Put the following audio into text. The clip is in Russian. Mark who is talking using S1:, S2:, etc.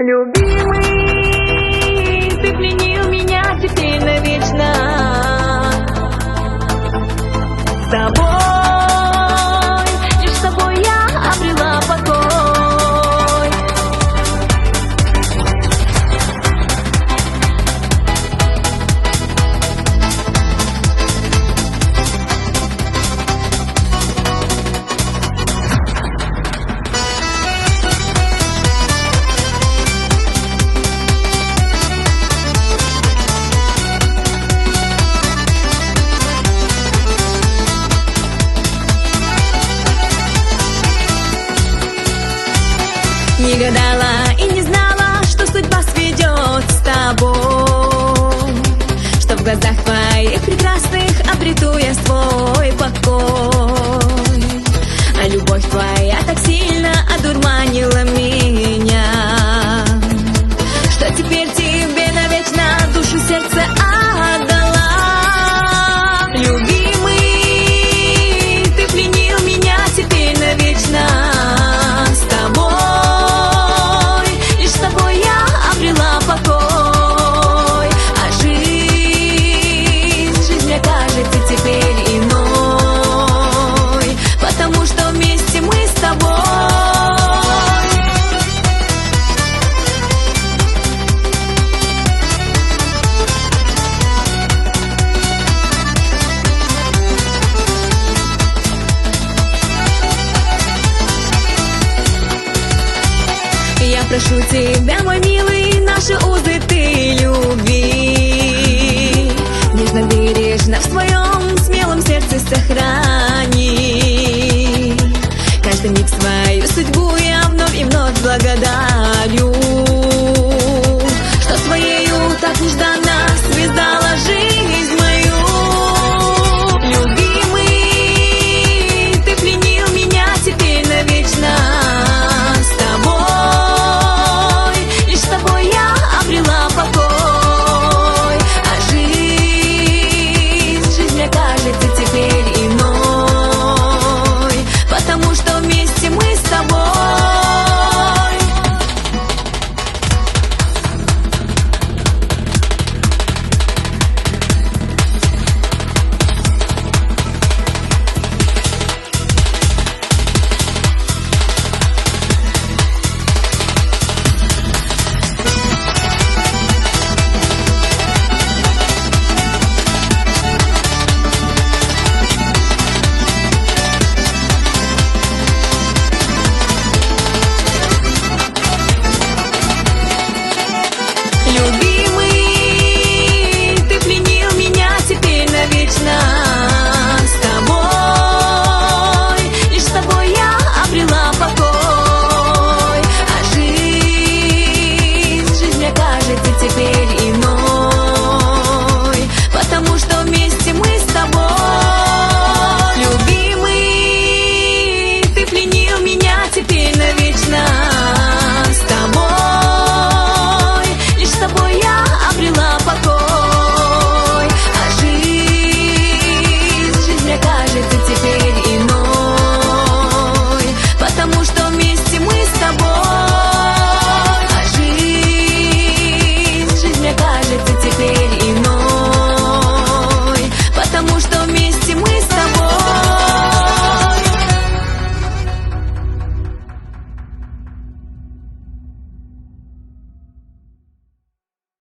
S1: Любимый, ты пленил меня теперь навечно. С тобой, лишь с тобой я обрела покой. Не гадала и не знала, что судьба сведет с тобой, что в глазах твоих прекрасных обрету я свой покой. А любовь твоя так сильно одурманила меня, что теперь тебе навечно душу, сердце отдала. Любимый, ты пленил меня теперь навечно. Я прошу тебя, мой милый, наши узы ты люби, нежно, бережно в своем смелом сердце сохрани.